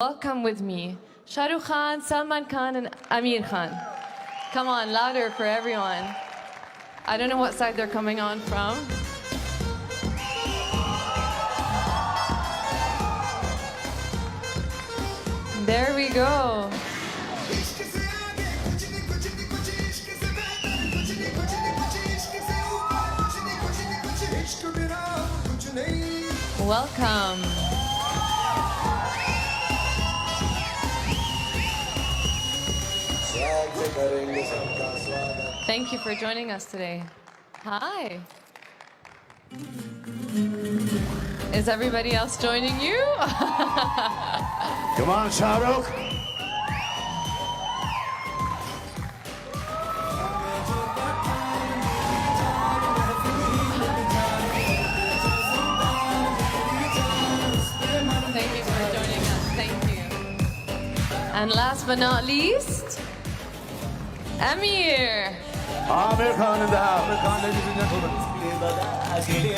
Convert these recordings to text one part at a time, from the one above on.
Welcome with me, Shahrukh Khan, Salman Khan, and Amir Khan. Come on, louder for everyone. I don't know what side they're coming on from. There we go. Welcome. Thank you for joining us today. Hi. Is everybody else joining you? Come on, Shahrukh. Thank you for joining us. Thank you. And last but not least, Amir. Amir Khan in the house. Amir Khan, ladies and gentlemen.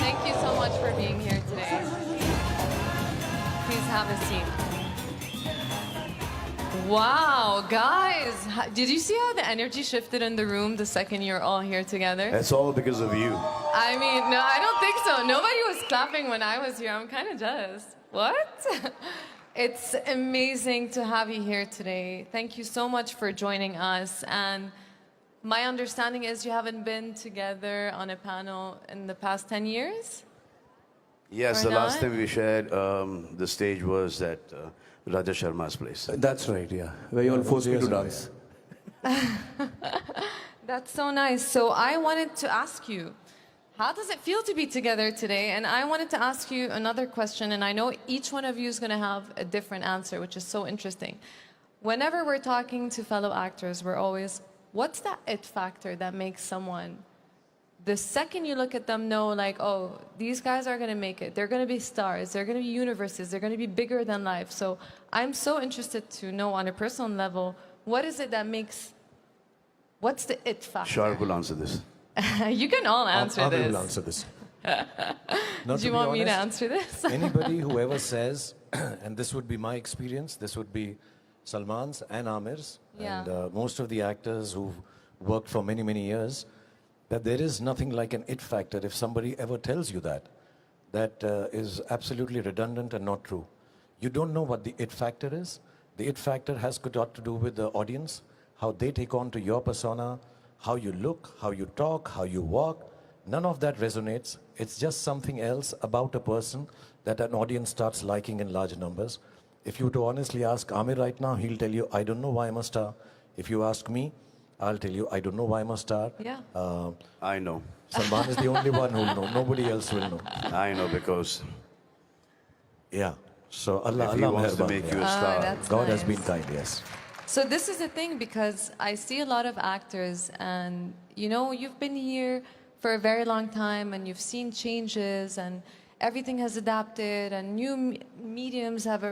Thank you so much for being here today. Please have a seat. Wow, guys, did you see how the energy shifted in the room the second you're all here together? It's all because of you. I mean, no, I don't think so. Nobody was clapping when I was here. I'm kind of jealous. What? It's amazing to have you here today. Thank you so much for joining us. And my understanding is you haven't been together on a panel in the past 10 years? Yes, Or the last not? time we shared the stage was at Raja Sharma's place. That's right, yeah. Where you all forced me to dance. That's so nice. So I wanted to ask you, how does it feel to be together today? And I wanted to ask you another question, and I know each one of you is going to have a different answer, which is so interesting. Whenever we're talking to fellow actors, we're always, what's that it factor that makes someone, the second you look at them, know like, oh, these guys are going to make it. They're going to be stars. They're going to be universes. They're going to be bigger than life. So I'm so interested to know on a personal level, what is it that makes, what's the it factor? Shahrukh will answer this. You can all answer I this. will answer this. Do you want me to answer this? Anybody who ever says, and this would be my experience, this would be Salman's and Amir's, Yeah. and most of the actors who've worked for many, many years, that there is nothing like an it factor. If somebody ever tells you that, that is absolutely redundant and not true. You don't know what the it factor is. The it factor has got to do with the audience, how they take on to your persona, how you look, how you talk, how you walk. None of that resonates. It's just something else about a person that an audience starts liking in large numbers. If you were to honestly ask Amir right now, he'll tell you, I don't know why I'm a star. If you ask me, I'll tell you, I don't know why I'm a star. Yeah. I know. Salman is the only one who'll know. Nobody else will know. I know because Yeah. So Allah, if he Allah wants to meherban. make you a Ah, star, that's God has nice. been kind, yes. So this is the thing, because I see a lot of actors, and you know, you've been here for a very long time, and you've seen changes, and everything has adapted, and new mediums have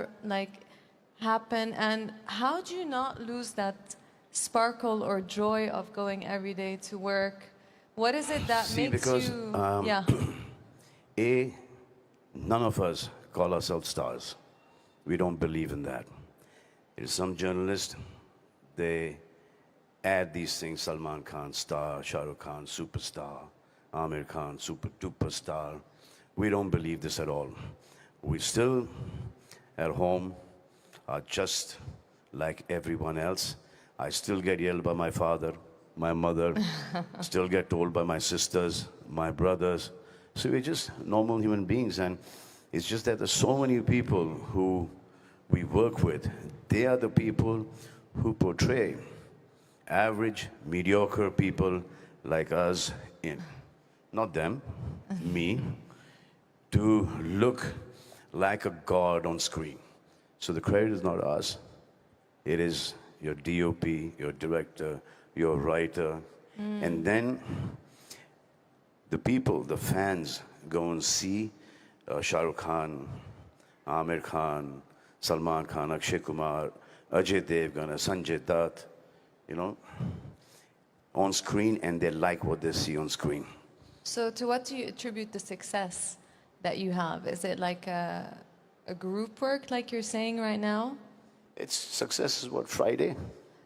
happen. And how do you not lose that sparkle or joy of going every day to work? What is it that See, makes because, you? yeah. None of us call ourselves stars. We don't believe in that. There's some journalists, they add these things: Salman Khan, star; Shahrukh Khan, superstar; Amir Khan, super duper star. We don't believe this at all. We still, at home, are just like everyone else. I still get yelled by my father, my mother, still get told by my sisters, my brothers. So we're just normal human beings, and it's just that there's so many people who we work with. They are the people who portray average, mediocre people like us in, not them, me, to look like a god on screen. So the credit is not us. It is your DOP, your director, your writer. And then the people, the fans, go and see Shahrukh Khan, Amir Khan, Salman Khan, Akshay Kumar, Ajay Devgan, a Sanjay Dutt, you know, on screen, and they like what they see on screen. So to what do you attribute the success that you have? Is it like a group work, like you're saying right now? It's success is what, Friday?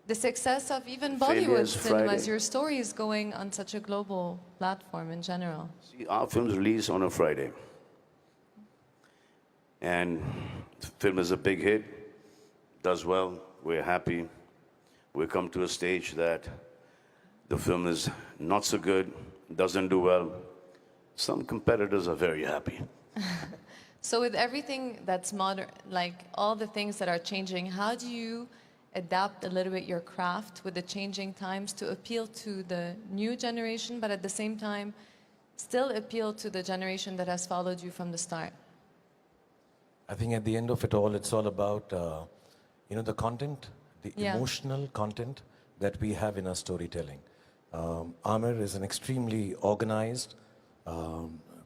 The success of even Failure Bollywood is cinemas, Friday. your story is going on such a global platform in general. See, our films release on a Friday. And the film is a big hit, does well, we're happy. We come to a stage that the film is not so good, doesn't do well. Some competitors are very happy. So with everything that's modern, like all the things that are changing, how do you adapt a little bit your craft with the changing times to appeal to the new generation, but at the same time, still appeal to the generation that has followed you from the start? I think at the end of it all, it's all about, the content, the Yeah. emotional content that we have in our storytelling. Amir is an extremely organized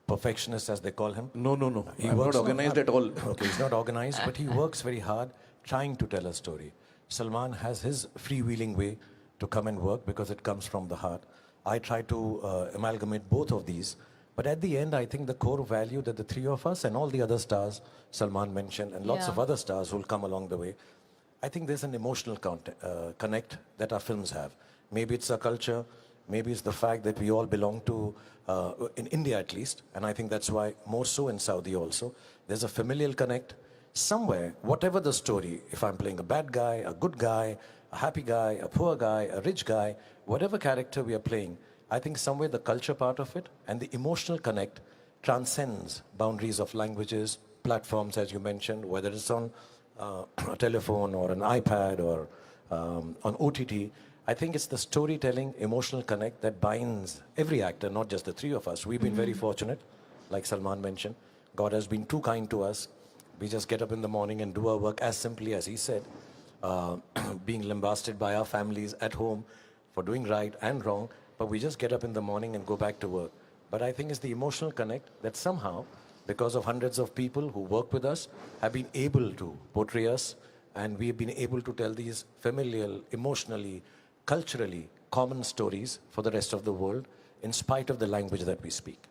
perfectionist, as they call him. No. I'm not works organized at all. Okay, he's not organized, but he works very hard trying to tell a story. Salman has his freewheeling way to come and work because it comes from the heart. I try to amalgamate both of these. But at the end, I think the core value that the three of us and all the other stars Salman mentioned and lots Yeah. of other stars who will come along the way, I think there's an emotional connect that our films have. Maybe it's our culture, maybe it's the fact that we all belong to, in India at least, and I think that's why more so in Saudi also, there's a familial connect. Somewhere, whatever the story, if I'm playing a bad guy, a good guy, a happy guy, a poor guy, a rich guy, whatever character we are playing, I think somewhere the culture part of it and the emotional connect transcends boundaries of languages, platforms, as you mentioned, whether it's on a telephone or an iPad or on OTT. I think it's the storytelling, emotional connect that binds every actor, not just the three of us. We've been very fortunate, like Salman mentioned. God has been too kind to us. We just get up in the morning and do our work as simply as he said, being lambasted by our families at home for doing right and wrong, but we just get up in the morning and go back to work. But I think it's the emotional connect that somehow, because of hundreds of people who work with us, have been able to portray us, and we've been able to tell these familial, emotionally, culturally common stories for the rest of the world, in spite of the language that we speak.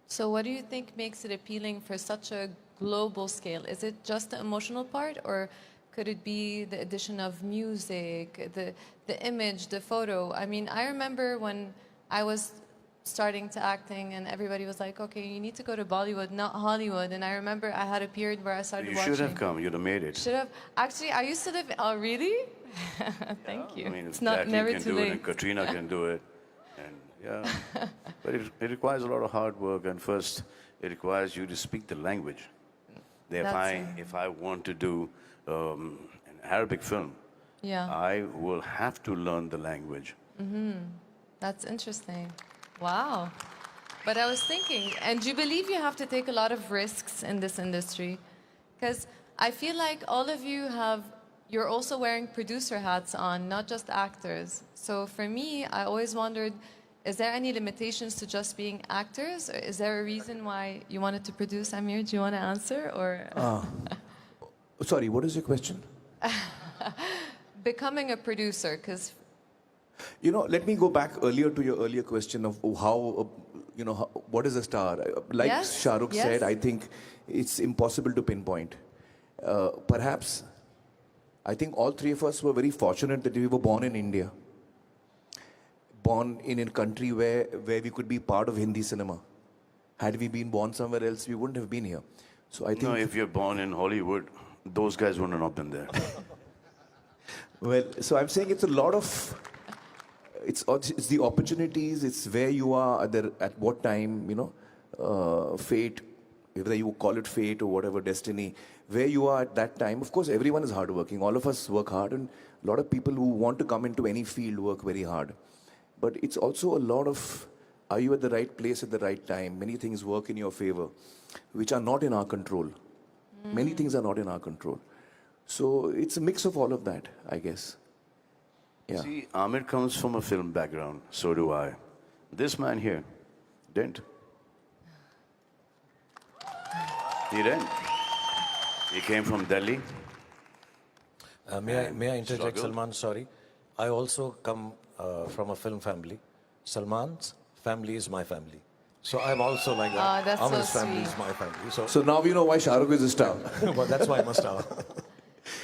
So what do you think makes it appealing for such a global scale? Is it just the emotional part, or could it be the addition of music, the image, the photo? I mean, I remember when I was starting to acting and everybody was like, okay, you need to go to Bollywood, not Hollywood. And I remember I had a period where I started You watching. should have come, you'd have made it. Should have. Actually, I used to live, oh really? Thank you. I mean, It's not Jackie never can too do it, late. and Katrina can do it. And yeah, but it requires a lot of hard work. And first, it requires you to speak the language. If I want to do an Arabic film, Yeah. I will have to learn the language. That's interesting. Wow. But I was thinking, and do you believe you have to take a lot of risks in this industry? Because I feel like all of you you're also wearing producer hats on, not just actors. So for me, I always wondered, is there any limitations to just being actors? Or is there a reason why you wanted to produce? Amir, do you want to answer? Or Sorry, what is your question? becoming a producer, because Let me go back earlier to your earlier question of how, what is a star? Like Yes, Shahrukh yes. said, I think it's impossible to pinpoint. Perhaps, I think all three of us were very fortunate that we were born in India. Born in a country where we could be part of Hindi cinema. Had we been born somewhere else, we wouldn't have been here. So I think... No, if you're born in Hollywood, those guys wouldn't have been there. Well, so I'm saying it's a lot of... It's the opportunities, it's where you are at what time, fate, whether you call it fate or whatever, destiny, where you are at that time. Of course, everyone is hardworking. All of us work hard, and a lot of people who want to come into any field work very hard. But it's also a lot of, are you at the right place at the right time? Many things work in your favor, which are not in our control. Many things are not in our control. So it's a mix of all of that, I guess. Yeah. See, Amir comes from a film background, so do I. This man here didn't. He didn't. He came from Delhi. May I interject, struggled. Salman? Sorry. I also come from a film family. Salman's family is my family. So I'm also like that. Oh, that's so Amir's family is sweet. my family. So, So now we know why Shahrukh is a star. well, that's why I must have.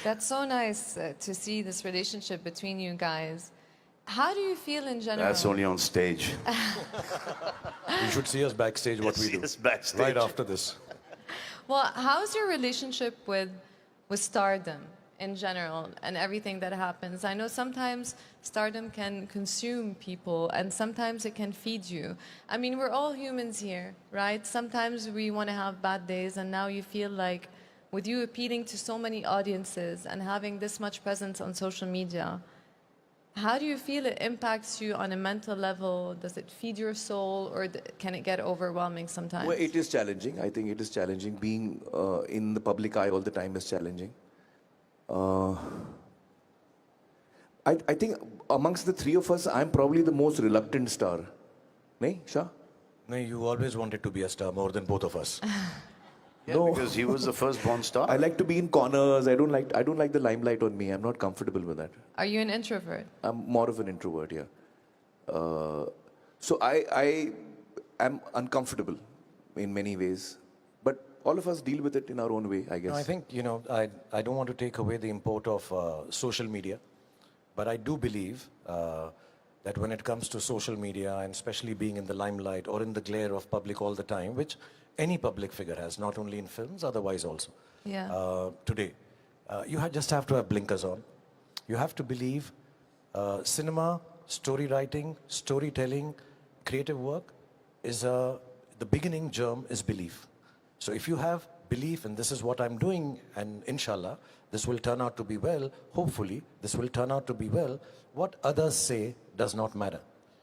That's so nice to see this relationship between you guys. How do you feel in general? That's only on stage. You should see us backstage what we See do. us backstage. Right after this. Well, how's your relationship with stardom in general and everything that happens? I know sometimes stardom can consume people and sometimes it can feed you. I mean, we're all humans here, right? Sometimes we want to have bad days, and now you feel like with you appealing to so many audiences and having this much presence on social media, how do you feel it impacts you on a mental level? Does it feed your soul, or can it get overwhelming sometimes? Well, it is challenging. I think it is challenging. Being in the public eye all the time is challenging. I think amongst the three of us, I'm probably the most reluctant star. Nahi, Shah? No, you always wanted to be a star more than both of us. Yeah, No. because he was the first-born star. I like to be in corners. I don't like the limelight on me. I'm not comfortable with that. Are you an introvert? I'm more of an introvert, yeah. So I am uncomfortable in many ways. But all of us deal with it in our own way, I guess. No, I think, I don't want to take away the import of social media, but I do believe that when it comes to social media, and especially being in the limelight or in the glare of public all the time, which any public figure has, not only in films, otherwise also. Yeah. Today, you just have to have blinkers on. You have to believe cinema, story writing, storytelling, creative work is the beginning germ is belief. So if you have belief in this is what I'm doing, and inshallah, this will turn out to be well, hopefully, this will turn out to be well, what others say does not matter.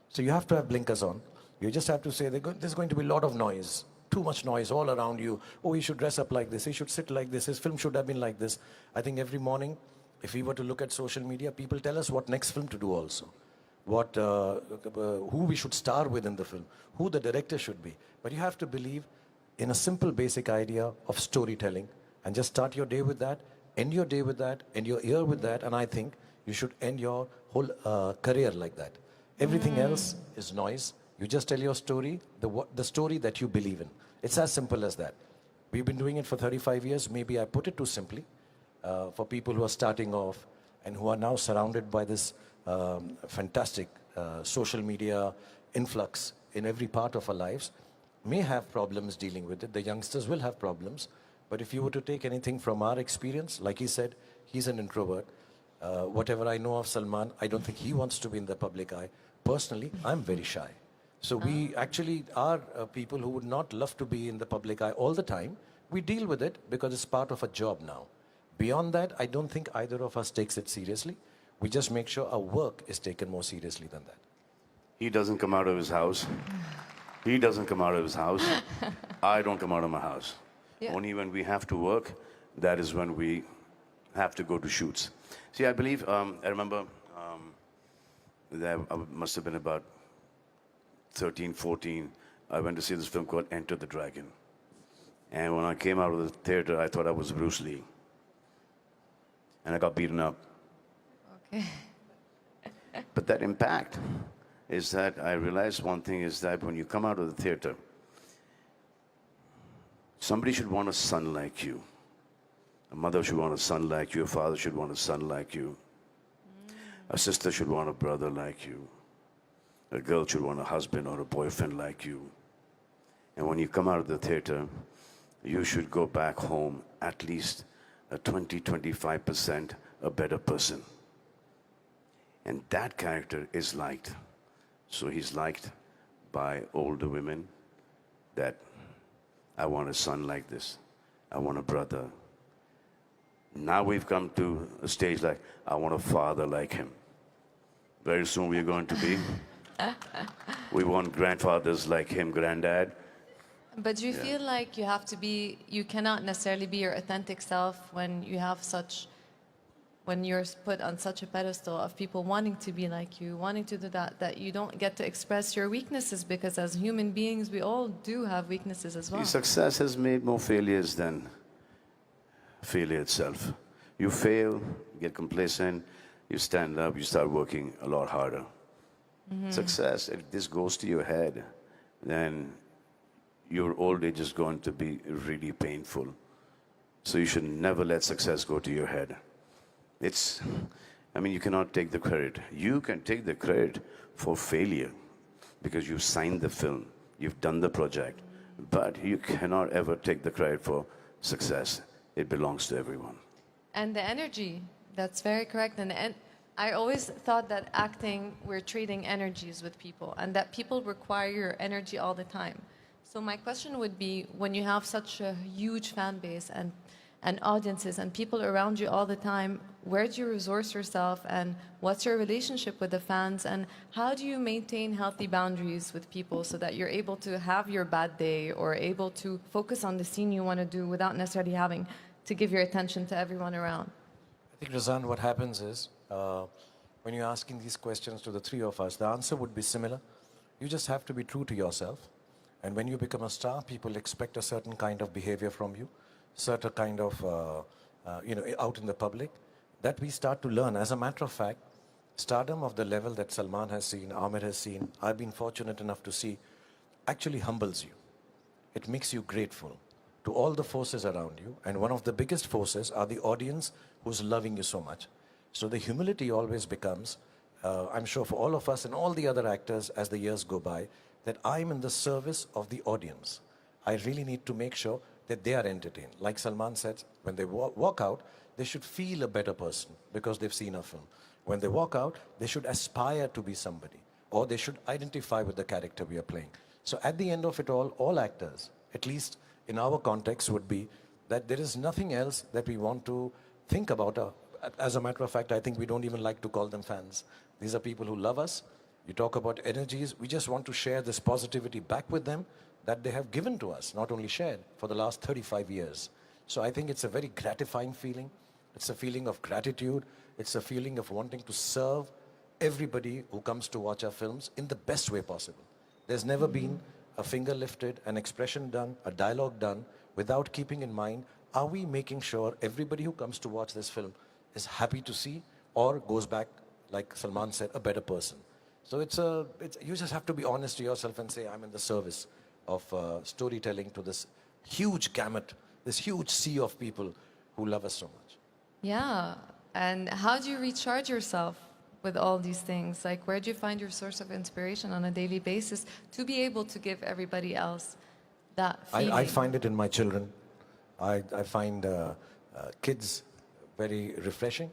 So you have to have blinkers on. You just have to say there's going to be a lot of noise, too much noise all around you. Oh, he should dress up like this, he should sit like this, his film should have been like this. I think every morning, if we were to look at social media, people tell us what next film to do also. Who we should star with in the film, who the director should be. But you have to believe in a simple basic idea of storytelling and just start your day with that, end your day with that, end your year with that, and I think you should end your whole career like that. Everything else is noise. You just tell your story, the story that you believe in. It's as simple as that. We've been doing it for 35 years. Maybe I put it too simply. For people who are starting off and who are now surrounded by this fantastic social media influx in every part of our lives, may have problems dealing with it. The youngsters will have problems. But if you were to take anything from our experience, like he said, he's an introvert. Whatever I know of Salman, I don't think he wants to be in the public eye. Personally, I'm very shy. So we actually are people who would not love to be in the public eye all the time. We deal with it because it's part of a job now. Beyond that, I don't think either of us takes it seriously. We just make sure our work is taken more seriously than that. He doesn't come out of his house. He doesn't come out of his house. I don't come out of my house. Yeah. Only when we have to work, that is when we have to go to shoots. See, I believe, I remember that I must have been about 13, 14. I went to see this film called Enter the Dragon. And when I came out of the theater, I thought I was Bruce Lee. And I got beaten up. Okay. But that impact is that I realized one thing is that when you come out of the theater, somebody should want a son like you. A mother should want a son like you. A father should want a son like you. A sister should want a brother like you. A girl should want a husband or a boyfriend like you. And when you come out of the theater, you should go back home at least a 20-25% a better person. And that character is liked. So he's liked by older women that I want a son like this. I want a brother. Now we've come to a stage like, I want a father like him. Very soon we're going to be. We want grandfathers like him, granddad. But do you feel like you cannot necessarily be your authentic self when you have when you're put on such a pedestal of people wanting to be like you, wanting to do that you don't get to express your weaknesses, because as human beings, we all do have weaknesses as well. See, success has made more failures than failure itself. You fail, get complacent, you stand up, you start working a lot harder. Success, if this goes to your head, then your old age is going to be really painful. So you should never let success go to your head. It's, I mean, you cannot take the credit. You can take the credit for failure because you signed the film, you've done the project, but you cannot ever take the credit for success. It belongs to everyone. And the energy, that's very correct. And I always thought that acting, we're trading energies with people and that people require your energy all the time. So my question would be, when you have such a huge fan base and audiences and people around you all the time, where do you resource yourself and what's your relationship with the fans and how do you maintain healthy boundaries with people so that you're able to have your bad day or able to focus on the scene you want to do without necessarily having to give your attention to everyone around? I think, Razan, what happens is, when you're asking these questions to the three of us, the answer would be similar. You just have to be true to yourself. And when you become a star, people expect a certain kind of behavior from you, certain kind of, out in the public, that we start to learn. As a matter of fact, stardom of the level that Salman has seen, Amir has seen, I've been fortunate enough to see, actually humbles you. It makes you grateful to all the forces around you. And one of the biggest forces are the audience who's loving you so much. So the humility always becomes, I'm sure for all of us and all the other actors as the years go by, that I'm in the service of the audience. I really need to make sure that they are entertained. Like Salman said, when they walk out, they should feel a better person because they've seen a film. When they walk out, they should aspire to be somebody, or they should identify with the character we are playing. So at the end of it all actors, at least in our context, would be that there is nothing else that we want to think about. As a matter of fact, I think we don't even like to call them fans. These are people who love us. You talk about energies. We just want to share this positivity back with them that they have given to us, not only shared, for the last 35 years. So I think it's a very gratifying feeling. It's a feeling of gratitude. It's a feeling of wanting to serve everybody who comes to watch our films in the best way possible. There's never been a finger lifted, an expression done, a dialogue done, without keeping in mind, are we making sure everybody who comes to watch this film is happy to see or goes back, like Salman said, a better person. So you just have to be honest to yourself and say, I'm in the service of storytelling to this huge gamut, this huge sea of people who love us so much. Yeah, and how do you recharge yourself with all these things? Like, where do you find your source of inspiration on a daily basis to be able to give everybody else that feeling? I find it in my children. I find kids very refreshing,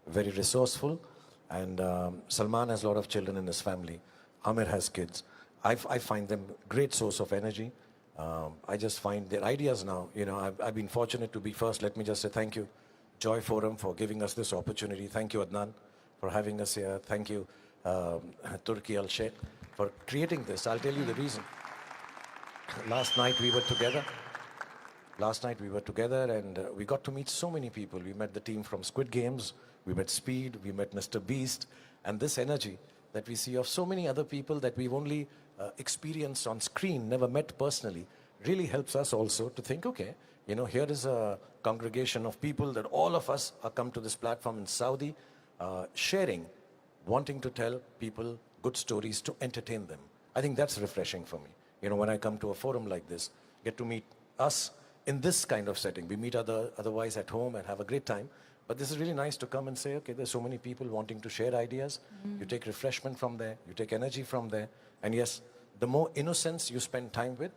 very resourceful, and Salman has a lot of children in his family. Amir has kids. I find them great source of energy. I just find their ideas now. I've been fortunate to be first. Let me just say thank you, Joy Forum, for giving us this opportunity. Thank you, Adnan, for having us here. Thank you, Turki Al-Sheikh, for creating this. I'll tell you the reason. Last night we were together and we got to meet so many people. We met the team from Squid Games, we met Speed, we met Mr. Beast, and this energy that we see of so many other people that we've only experienced on screen, never met personally, really helps us also to think, okay, here is a congregation of people that all of us are come to this platform in Saudi, sharing, wanting to tell people good stories to entertain them. I think that's refreshing for me. When I come to a forum like this, get to meet us in this kind of setting. We meet otherwise at home and have a great time. But this is really nice to come and say, okay, there's so many people wanting to share ideas. You take refreshment from there. You take energy from there. And yes, the more innocence you spend time with,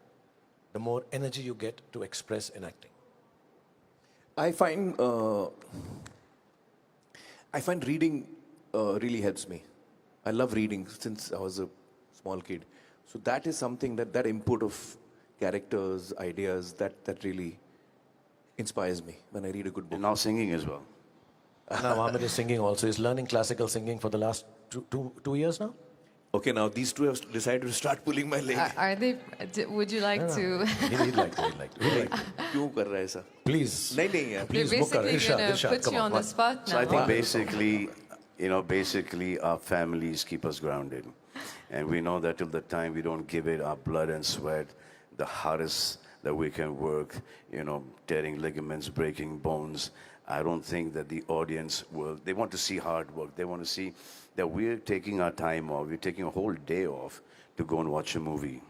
the more energy you get to express in acting. I find reading really helps me. I love reading since I was a small kid. So that is something that input of characters, ideas, that really inspires me when I read a good book. And now singing as well. Now Ahmed is singing also. He's learning classical singing for the last two years now. Okay, now these two have decided to start pulling my leg. Are they? Would you like to? He'd like to. क्यों कर रहा है ऐसा? Please. नहीं यार. Please, They're basically going to put come you on the spot now. So I think basically our families keep us grounded. And we know that till the time we don't give it our blood and sweat, the hardest that we can work, tearing ligaments, breaking bones, I don't think that the audience will, they want to see hard work. They want to see that we're taking our time off, we're taking a whole day off to go and watch a movie.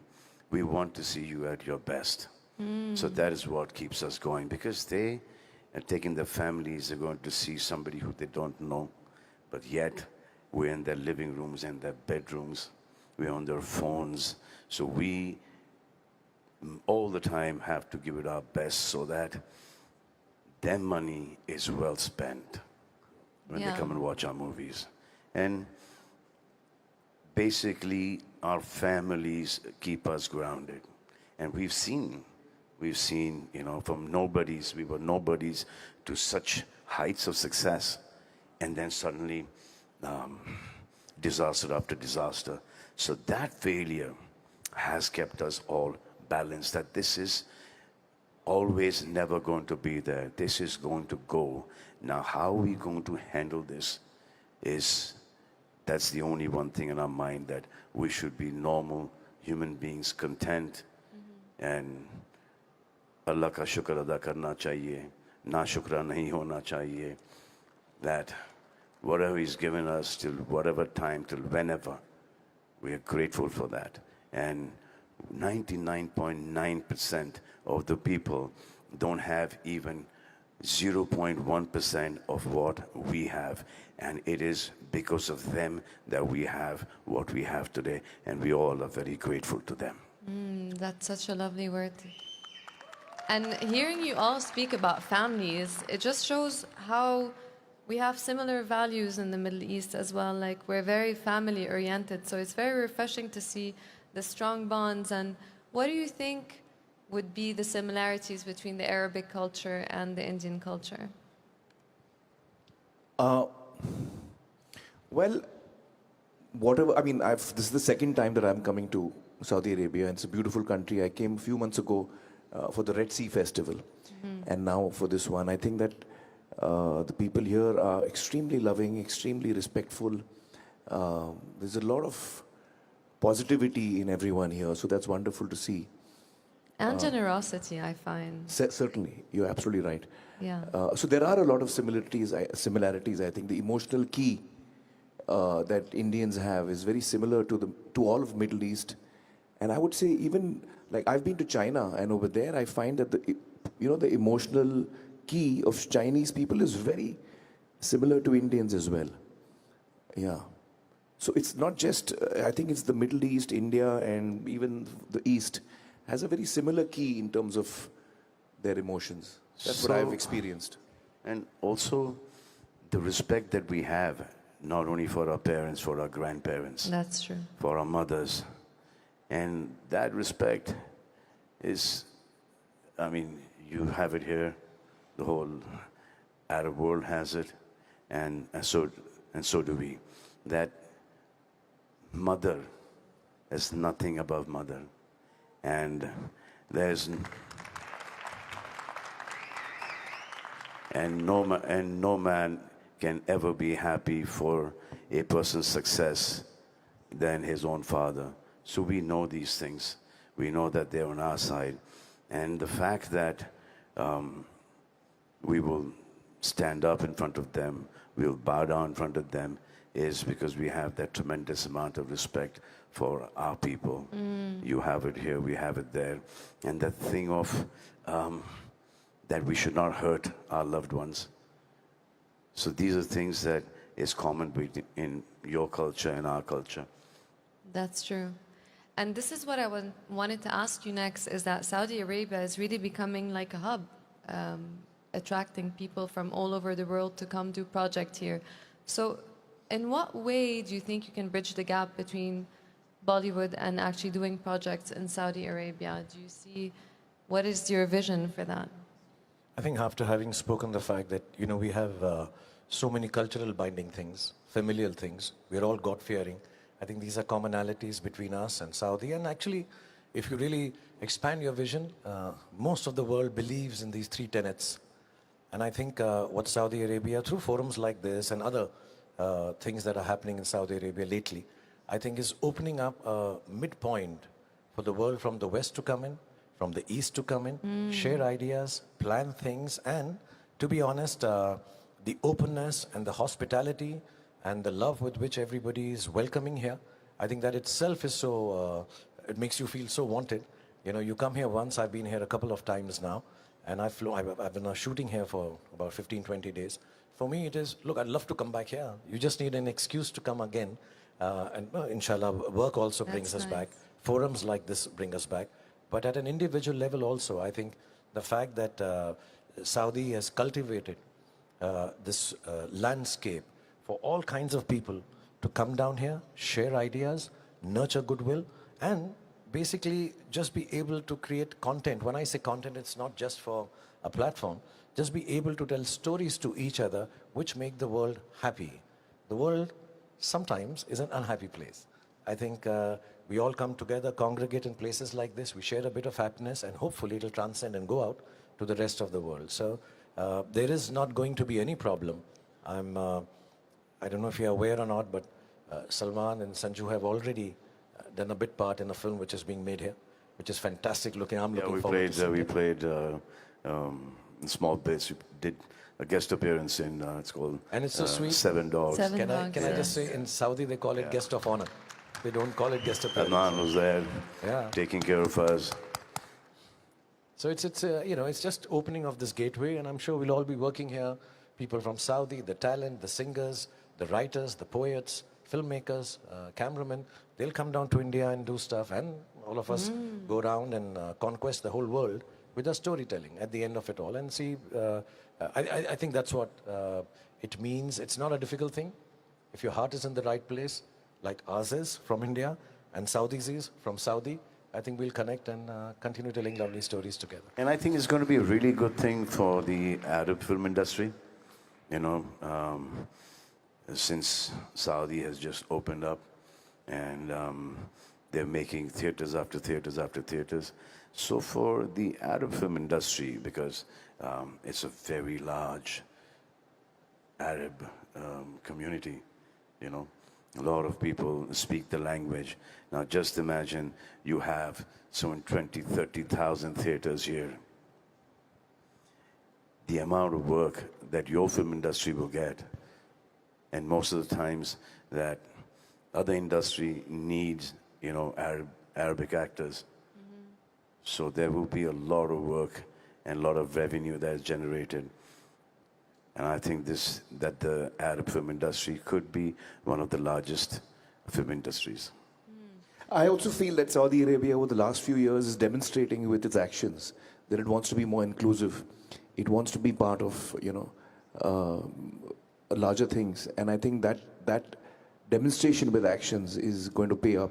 We want to see you at your best. So that is what keeps us going, because they are taking their families, they're going to see somebody who they don't know, but yet we're in their living rooms and their bedrooms, we're on their phones. So we all the time have to give it our best so that their money is well spent when they come and watch our movies. And basically, our families keep us grounded. And we've seen, you know, from nobodies, we were nobodies to such heights of success. And then suddenly, disaster after disaster. So that failure has kept us all balanced, that this is always never going to be there. This is going to go. Now, how are we going to handle this that's the only one thing in our mind, that we should be normal human beings, content, and Allah ka shukr ada karna chahiye, na shukra nahi hona chahiye, that whatever He's given us till whatever time, till whenever, we are grateful for that. And 99.9% of the people don't have even 0.1% of what we have. And it is because of them that we have what we have today. And we all are very grateful to them. That's such a lovely word. And hearing you all speak about families, it just shows how we have similar values in the Middle East as well. Like, we're very family oriented. So it's very refreshing to see the strong bonds. And what do you think would be the similarities between the Arabic culture and the Indian culture? Well, whatever, I mean, this is the second time that I'm coming to Saudi Arabia, and it's a beautiful country. I came a few months ago for the Red Sea Festival, and now for this one. I think that the people here are extremely loving, extremely respectful. There's a lot of positivity in everyone here, so that's wonderful to see. And generosity, I find. Certainly, you're absolutely right. Yeah. So there are a lot of similarities. I think the emotional key that Indians have is very similar to all of Middle East, and I would say even like I've been to China, and over there I find that the emotional key of Chinese people is very similar to Indians as well. Yeah. So it's not just I think it's the Middle East, India, and even the East has a very similar key in terms of their emotions. That's what I've experienced. And also the respect that we have, not only for our parents, for our grandparents. That's true. For our mothers. And that respect is, I mean, you have it here, the whole Arab world has it, and so do we. That mother is nothing above mother. And no man can ever be happy for a person's success than his own father. So we know these things. We know that they're on our side. And the fact that we will stand up in front of them, we'll bow down in front of them, is because we have that tremendous amount of respect for our people. You have it here, we have it there. And that thing of that we should not hurt our loved ones. So these are things that is common in your culture and our culture. That's true. And this is what I wanted to ask you next, is that Saudi Arabia is really becoming like a hub, attracting people from all over the world to come do project here. So in what way do you think you can bridge the gap between Bollywood and actually doing projects in Saudi Arabia? Do you see, what is your vision for that? I think after having spoken the fact that, we have so many cultural binding things, familial things, we're all God-fearing. I think these are commonalities between us and Saudi. And actually, if you really expand your vision, most of the world believes in these three tenets. And I think what Saudi Arabia, through forums like this and other things that are happening in Saudi Arabia lately, I think is opening up a midpoint for the world from the West to come in, from the East to come in, share ideas, plan things, and to be honest, the openness and the hospitality and the love with which everybody is welcoming here, I think that itself is so, it makes you feel so wanted. You know, you come here once, I've been here a couple of times now, and I've been shooting here for about 15, 20 days. For me, it is, look, I'd love to come back here. You just need an excuse to come again. And inshallah, work also brings us back. Forums like this bring us back. But at an individual level also, I think the fact that Saudi has cultivated this landscape for all kinds of people to come down here, share ideas, nurture goodwill, and basically just be able to create content. When I say content, it's not just for a platform. Just be able to tell stories to each other which make the world happy. The world sometimes is an unhappy place. I think we all come together, congregate in places like this, we share a bit of happiness, and hopefully it'll transcend and go out to the rest of the world. So there is not going to be any problem. I don't know if you're aware or not, but Salman and Sanju have already done a bit part in a film which is being made here, which is fantastic looking. I'm looking forward to we played in small bits. We did a guest appearance in, it's called and it's so sweet. Seven Dogs. Can I just say, in Saudi they call it guest of honor. They don't call it guest appearance. Salman was there, taking care of us. So it's just opening of this gateway, and I'm sure we'll all be working here. People from Saudi, the talent, the singers, the writers, the poets, filmmakers, cameramen, they'll come down to India and do stuff, and all of us go around and conquest the whole world with our storytelling at the end of it all. And see, I think that's what it means. It's not a difficult thing. If your heart is in the right place, like ours is from India, and Saudis is from Saudi, I think we'll connect and continue telling lovely stories together. And I think it's going to be a really good thing for the Arab film industry. You know, since Saudi has just opened up and they're making theaters after theaters after theaters. So for the Arab film industry, because it's a very large Arab community, you know, a lot of people speak the language. Now just imagine you have some 20, 30,000 theaters here. The amount of work that your film industry will get, and most of the times that other industry needs, you know, Arabic actors. So there will be a lot of work and a lot of revenue that is generated. And I think that the Arab film industry could be one of the largest film industries. I also feel that Saudi Arabia over the last few years is demonstrating with its actions that it wants to be more inclusive. It wants to be part of, you know, larger things. And I think that demonstration with actions is going to pay a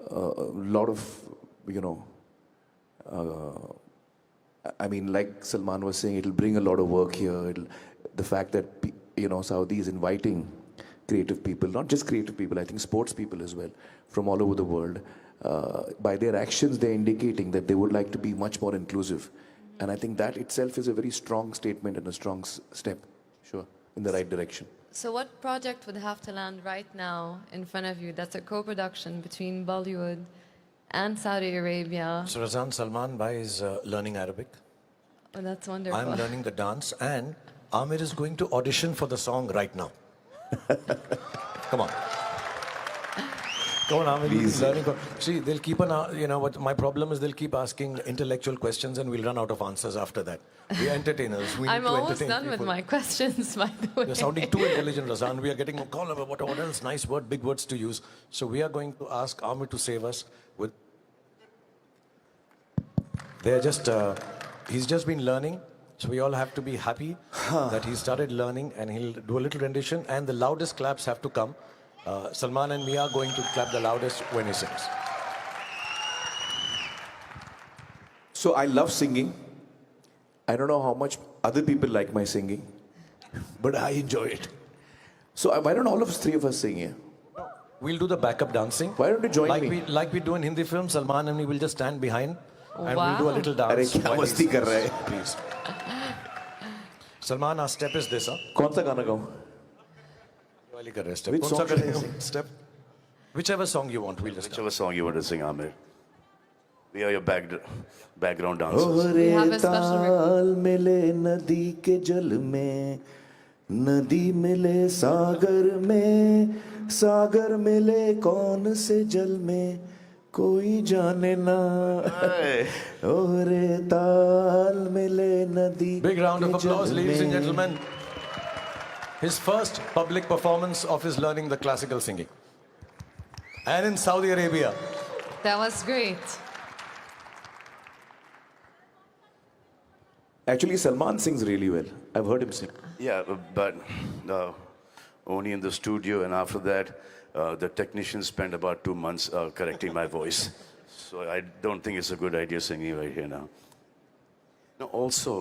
lot of, you know, I mean, like Salman was saying, it'll bring a lot of work here. The fact that, you know, Saudi is inviting creative people, not just creative people, I think sports people as well, from all over the world. By their actions, they're indicating that they would like to be much more inclusive. And I think that itself is a very strong statement and a strong step, sure, in the right direction. So what project would have to land right now in front of you that's a co-production between Bollywood and Saudi Arabia? So Razan, Salman Bhai is learning Arabic. Oh, that's wonderful. I'm learning the dance, and Amir is going to audition for the song right now. Come on. Come on, Amir. He's learning. See, they'll keep on, you know, what my problem is, they'll keep asking intellectual questions and we'll run out of answers after that. We're entertainers. We I'm need to almost entertain done people. with my questions, by the way. You're sounding too intelligent, Razan. We are getting a call about what else, nice word, big words to use. So we are going to ask Amir to save us with... They're just, he's just been learning. So we all have to be happy that he started learning, and he'll do a little rendition, and the loudest claps have to come. Salman and me are going to clap the loudest when he sings. So I love singing. I don't know how much other people like my singing, but I enjoy it. So why don't all of us, three of us sing here? We'll do the backup dancing. Why don't you join me? Like we do in Hindi films, Salman and me will just stand behind and we'll do a little dance. अरे क्या मस्ती कर रहे हैं? Please. Salman, our step is this, huh? कौन सा गाना गाऊं? Step. Which song should I sing? Step. Whichever song you want, we'll just Whichever song you want to sing, Amir. We are your background O dancers. We रे have a special ताल मिले नदी के जल में, नदी मिले सागर में, सागर मिले कौन से जल में, कोई जाने ना। Hey. ओ रे ताल मिले नदी Big round of के applause, जल ladies and में। gentlemen. His first public performance of his learning the classical singing. And in Saudi Arabia. That was great. Actually, Salman sings really well. I've heard him sing. Yeah, but only in the studio, and after that, the technicians spent about 2 months correcting my voice. So I don't think it's a good idea singing right here now. No, also,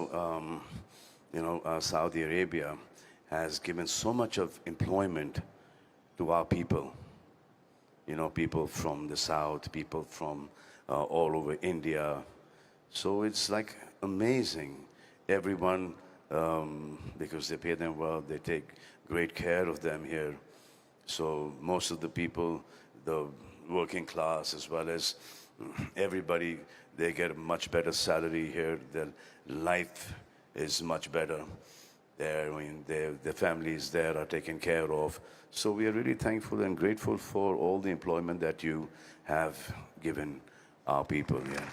Saudi Arabia has given so much of employment to our people. You know, people from the south, people from all over India. So it's like amazing. Everyone, because they pay them well, they take great care of them here. So most of the people, the working class as well as everybody, they get a much better salary here. Their life is much better. Their families there are taken care of. So we are really thankful and grateful for all the employment that you have given our people. Yeah.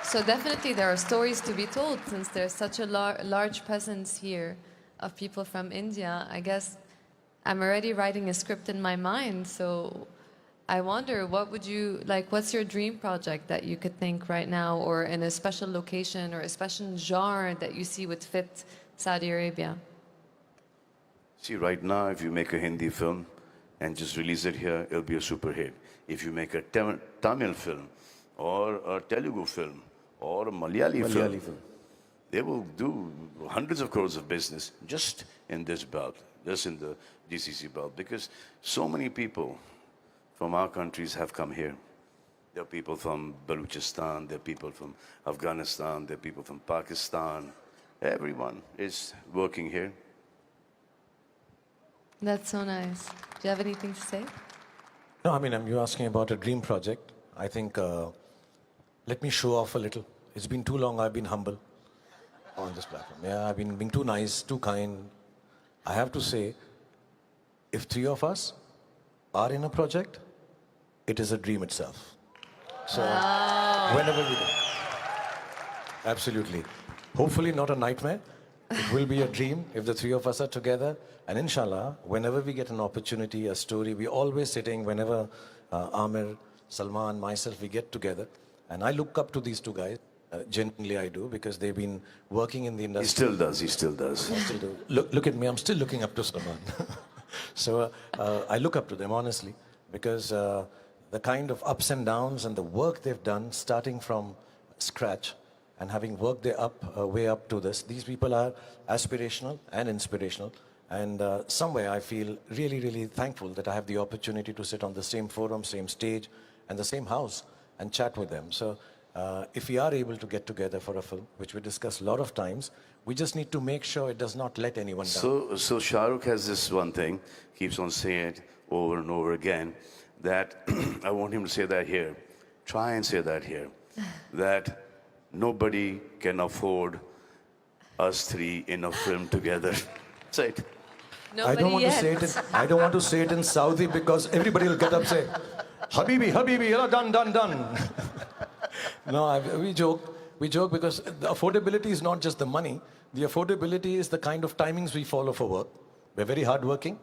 So definitely there are stories to be told since there's such a large presence here of people from India. I guess I'm already writing a script in my mind, so I wonder what's your dream project that you could think right now, or in a special location or a special genre that you see would fit Saudi Arabia? See, right now, if you make a Hindi film and just release it here, it'll be a super hit. If you make a Tamil film or a Telugu film or a Malayali film, they will do hundreds of crores of business just in this belt, just in the GCC belt, because so many people from our countries have come here. There are people from Balochistan, there are people from Afghanistan, there are people from Pakistan. Everyone is working here. That's so nice. Do you have anything to say? No, I mean, you're asking about a dream project. I think, let me show off a little. It's been too long I've been humble on this platform. Yeah, I've been being too nice, too kind. I have to say, if three of us are in a project, it is a dream itself. So, whenever we do. Absolutely. Hopefully not a nightmare. It will be a dream if the three of us are together. And inshallah, whenever we get an opportunity, a story, we're always sitting, whenever Amir, Salman, myself, we get together. And I look up to these two guys. Genuinely I do, because they've been working in the industry. He still does. I still do. Look at me, I'm still looking up to Salman. So I look up to them, honestly, because the kind of ups and downs and the work they've done, starting from scratch, and having worked their way up to this, these people are aspirational and inspirational. And somewhere I feel really, really thankful that I have the opportunity to sit on the same forum, same stage, and the same house and chat with them. So if we are able to get together for a film, which we discuss a lot of times, we just need to make sure it does not let anyone down. So Shahrukh has this one thing, keeps on saying it over and over again, that I want him to say that here. Try and say that here. That nobody can afford us three in a film together. Say it. Nobody I don't want yet. to say it. I don't want to say it in Saudi, because everybody will get up and say, "Habibi, Habibi, yalla, done." No, we joke because the affordability is not just the money. The affordability is the kind of timings we follow for work. We're very hardworking.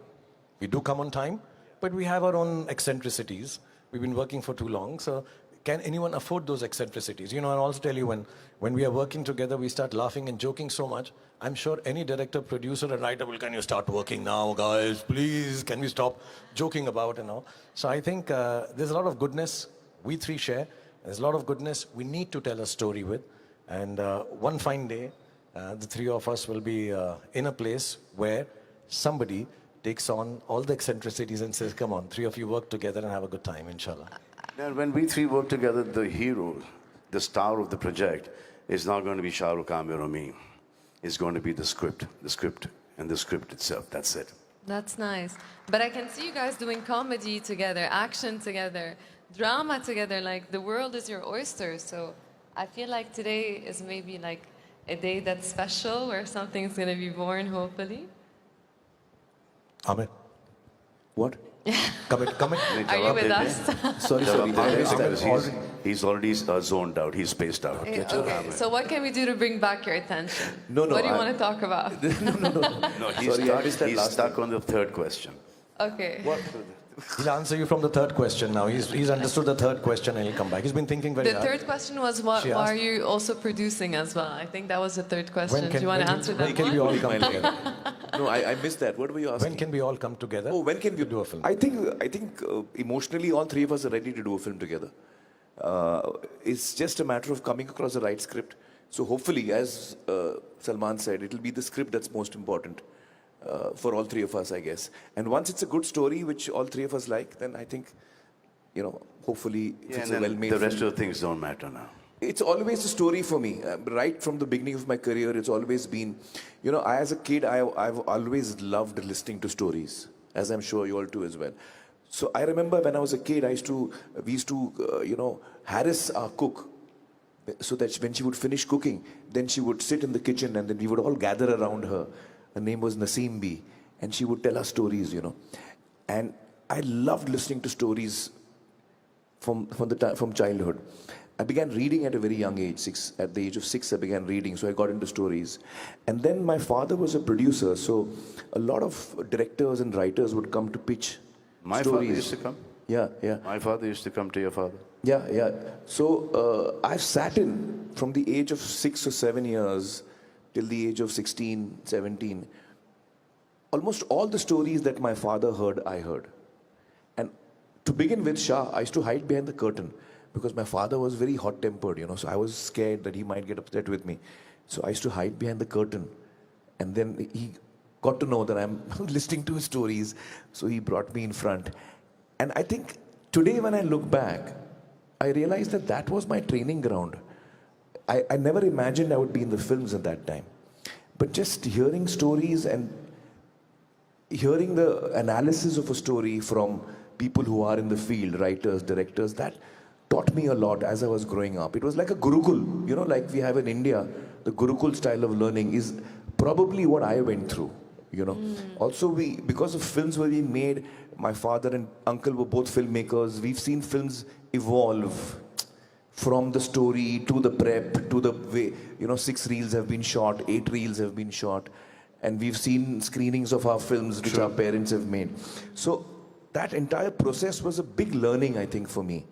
We do come on time, but we have our own eccentricities. We've been working for too long, so can anyone afford those eccentricities? You know, I'll also tell you, when we are working together, we start laughing and joking so much. I'm sure any director, producer, and writer will, can you start working now, guys? Please, can we stop joking about and all? So I think there's a lot of goodness we three share. There's a lot of goodness we need to tell a story with. And one fine day, the three of us will be in a place where somebody takes on all the eccentricities and says, come on, three of you work together and have a good time, inshallah. Now, when we three work together, the hero, the star of the project, is not going to be Shahrukh, Amir, or me. It's going to be the script, and the script itself. That's it. That's nice. But I can see you guys doing comedy together, action together. drama together. Like the world is your oyster. So I feel like today is maybe like a day that's special where something's gonna be born, hopefully. Ahmed, What? come in. Are you with us? Sorry, I missed that. He's already zoned out. He's spaced out. Okay. So what can we do to bring back your attention? No, What do you want to talk about? No, he's stuck on the third question. Okay. What? He'll answer you from the third question now. He's understood the third question and he'll come back. He's been thinking very The hard. third question was, why are you also producing as well? I think that was the third question. Do you want to answer that when can one? we all come together? No, I missed that. What were you asking? When can we all come together? Oh, when can we do a film? I think emotionally, all three of us are ready to do a film together. It's just a matter of coming across the right script. So hopefully, as Salman said, it'll be the script that's most important for all three of us, I guess. And once it's a good story, which all three of us like, then I think, hopefully, if it's a well-made the rest film. of the things don't matter now. It's always a story for me. Right from the beginning of my career, it's always been, as a kid, I've always loved listening to stories, as I'm sure you all do as well. So I remember when I was a kid, we used to, harass our cook so that when she would finish cooking, then she would sit in the kitchen and then we would all gather around her. Her name was Naseem B. And she would tell us stories, And I loved listening to stories from childhood. I began reading at a very young age. At the age of 6, I began reading, so I got into stories. And then my father was a producer, so a lot of directors and writers would come to pitch My stories. father used to come. Yeah. My father used to come to your father. Yeah. So I've sat in from the age of 6 or 7 years till the age of 16, 17. Almost all the stories that my father heard, I heard. And to begin with, Shah, I used to hide behind the curtain because my father was very hot-tempered, so I was scared that he might get upset with me. So I used to hide behind the curtain. And then he got to know that I'm listening to his stories, so he brought me in front. And I think today when I look back, I realized that was my training ground. I never imagined I would be in the films at that time. But just hearing stories and hearing the analysis of a story from people who are in the field, writers, directors, that taught me a lot as I was growing up. It was like a Gurukul, like we have in India. The Gurukul style of learning is probably what I went through, Also, because of films were being made, my father and uncle were both filmmakers. We've seen films evolve from the story to the prep to the way, 6 reels have been shot, 8 reels have been shot. And we've seen screenings of our films which our parents have made. So that entire process was a big learning, I think, for me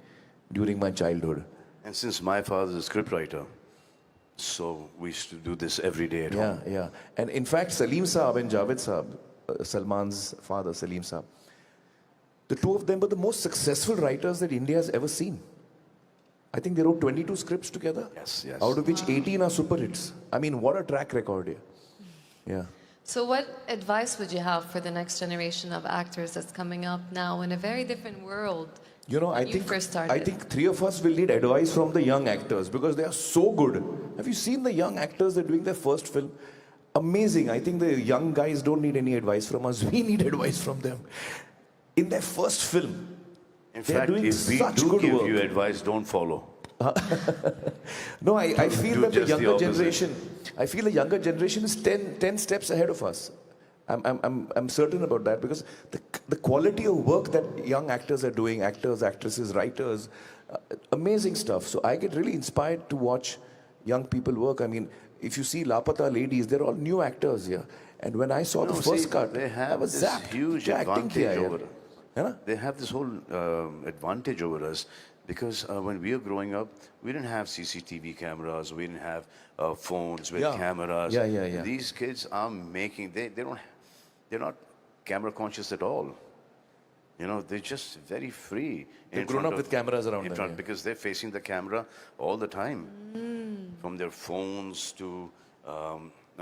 during my childhood. And since my father is a scriptwriter, so we used to do this every day at home. Yeah. And in fact, Salim Saab and Javed Saab, Salman's father, Salim Saab, the two of them were the most successful writers that India has ever seen. I think they wrote 22 scripts together. Yes. Out of which 18 are super hits. I mean, what a track record here. Yeah. So what advice would you have for the next generation of actors that's coming up now in a very different world? I think 3 of us will need advice from the young actors because they are so good. Have you seen the young actors that are doing their first film? Amazing. I think the young guys don't need any advice from us. We need advice from them. In their first film, in fact, if we do give you advice, don't follow. No, I feel that the younger generation is 10 steps ahead of us. I'm certain about that because the quality of work that young actors are doing, actors, actresses, writers, amazing stuff. So I get really inspired to watch young people work. I mean, if you see Lapata Ladies, they're all new actors here. And when I saw the first cut, they have I was this zapped. huge Acting advantage over us. They have this whole advantage over us because when we were growing up, we didn't have CCTV cameras, we didn't have phones with cameras. Yeah. These kids are making, they're not camera conscious at all. They're just very free. They've grown up with cameras around them. Because they're facing the camera all the time. From their phones to,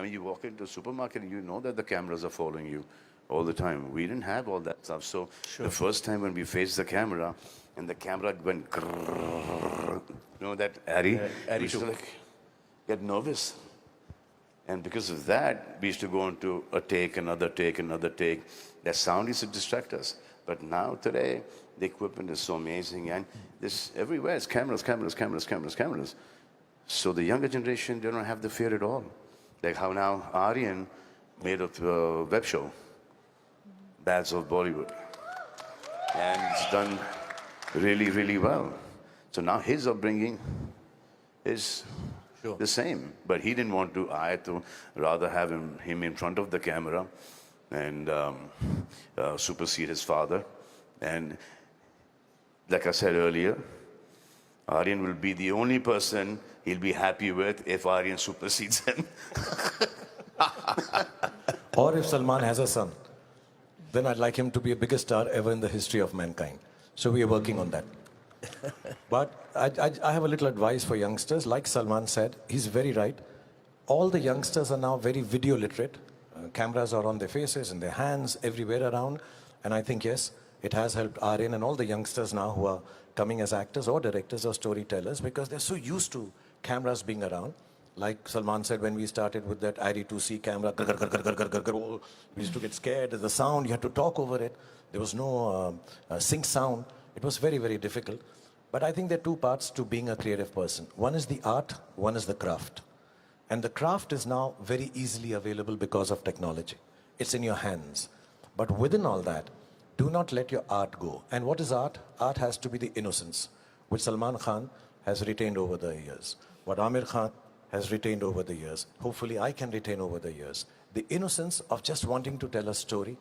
you walk into a supermarket and you know that the cameras are following you all the time. We didn't have all that stuff. So the first time when we faced the camera and the camera went grrrr, that Harry? We used to get nervous. And because of that, we used to go into a take, another take, another take. That sound used to distract us. But now, today, the equipment is so amazing, and this everywhere is cameras, cameras, cameras, cameras, cameras. So the younger generation, they don't have the fear at all. Like how now Aryan made a web show, Bads of Bollywood, and it's done really, really well. So now his upbringing is the same, but he didn't want to. I had to rather have him in front of the camera and supersede his father. And like I said earlier, Aryan will be the only person he'll be happy with if Aryan supersedes him. Or if Salman has a son, then I'd like him to be the biggest star ever in the history of mankind. So we are working on that. But I have a little advice for youngsters. Like Salman said, he's very right. All the youngsters are now very video literate. Cameras are on their faces, in their hands, everywhere around. And I think, yes, it has helped Aryan and all the youngsters now who are coming as actors or directors or storytellers, because they're so used to cameras being around. Like Salman said, when we started with that ID2C camera, we used to get scared. The sound, you had to talk over it. There was no sync sound. It was very, very difficult. But I think there are two parts to being a creative person. One is the art, one is the craft. And the craft is now very easily available because of technology. It's in your hands. But within all that, do not let your art go. And what is art? Art has to be the innocence, which Salman Khan has retained over the years. What Amir Khan has retained over the years. Hopefully I can retain over the years. The innocence of just wanting to tell a story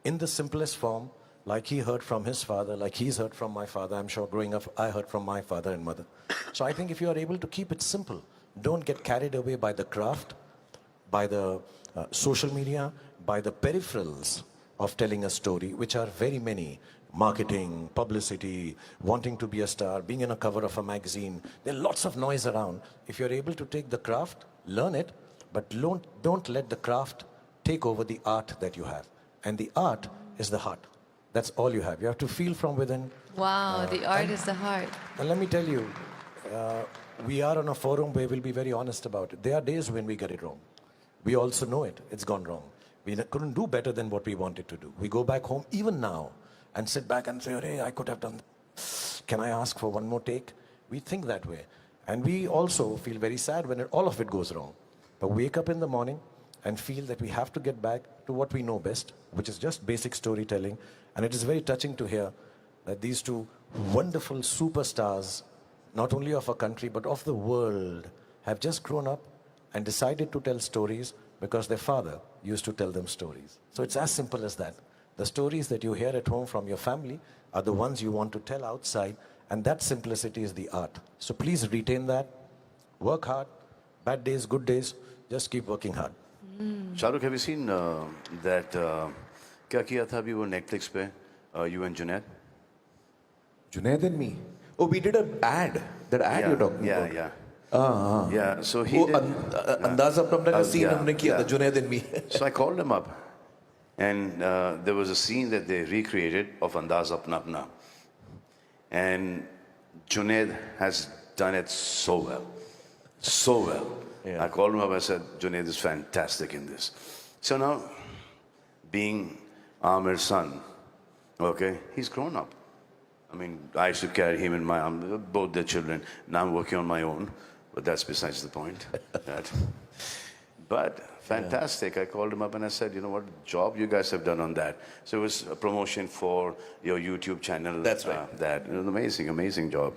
in the simplest form, like he heard from his father, like he's heard from my father. I'm sure growing up, I heard from my father and mother. So I think if you are able to keep it simple, don't get carried away by the craft, by the social media, by the peripherals of telling a story, which are very many. Marketing, publicity, wanting to be a star, being in a cover of a magazine. There are lots of noise around. If you're able to take the craft, learn it, but don't let the craft take over the art that you have. And the art is the heart. That's all you have. You have to feel from within. Wow, the art is the heart. And let me tell you, we are on a forum where we'll be very honest about it. There are days when we get it wrong. We also know it. It's gone wrong. We couldn't do better than what we wanted to do. We go back home, even now, and sit back and say, hey, I could have done that. Can I ask for one more take? We think that way. And we also feel very sad when all of it goes wrong. But wake up in the morning and feel that we have to get back to what we know best, which is just basic storytelling. And it is very touching to hear that these two wonderful superstars, not only of our country, but of the world, have just grown up and decided to tell stories because their father used to tell them stories. So it's as simple as that. The stories that you hear at home from your family are the ones you want to tell outside, and that simplicity is the art. So please retain that, work hard, bad days, good days, just keep working hard. Shahrukh, have you seen that, क्या किया था अभी वो Netflix पे, you and Junaid? Junaid and me. Oh, we did an ad. That ad you're talking about. Yeah. Yeah, so he वो did. अंदाज़ अपना का scene हमने किया था, Junaid and me. So I called him up, and there was a scene that they recreated of Andaz Apna Apna. And Junaid has done it so well. So well. Yeah. I called him up, I said, Junaid is fantastic in this. So now, being Amir's son, okay, he's grown up. I mean, I used to carry him in my arms, both their children. Now I'm working on my own, but that's besides the point. But fantastic. I called him up and I said, you know what job you guys have done on that. So it was a promotion for your YouTube channel. That's right. It was an amazing, amazing job.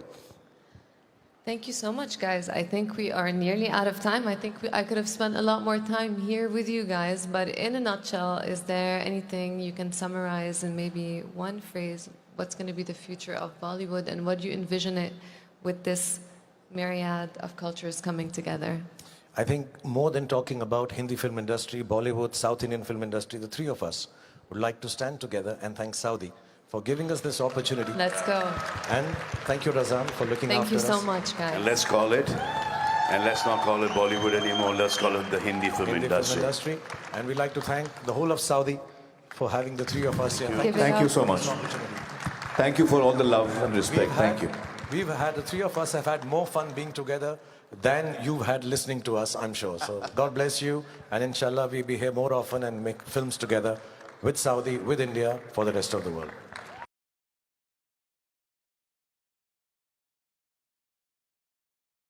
Thank you so much, guys. I think we are nearly out of time. I think I could have spent a lot more time here with you guys, but in a nutshell, is there anything you can summarize in maybe one phrase? What's going to be the future of Bollywood, and what do you envision it with this myriad of cultures coming together? I think more than talking about Hindi film industry, Bollywood, South Indian film industry, the three of us would like to stand together and thank Saudi for giving us this opportunity. Let's go. And thank you, Razan, for looking after us. Thank you so much, guys. And let's call it, and let's not call it Bollywood anymore. Let's call it the Hindi film industry. And we'd like to thank the whole of Saudi for having the three of us here. Thank you so much. Thank you for all the love and respect. Thank you. The three of us have had more fun being together than you've had listening to us, I'm sure. So God bless you. And inshallah, we'll be here more often and make films together with Saudi, with India, for the rest of the world.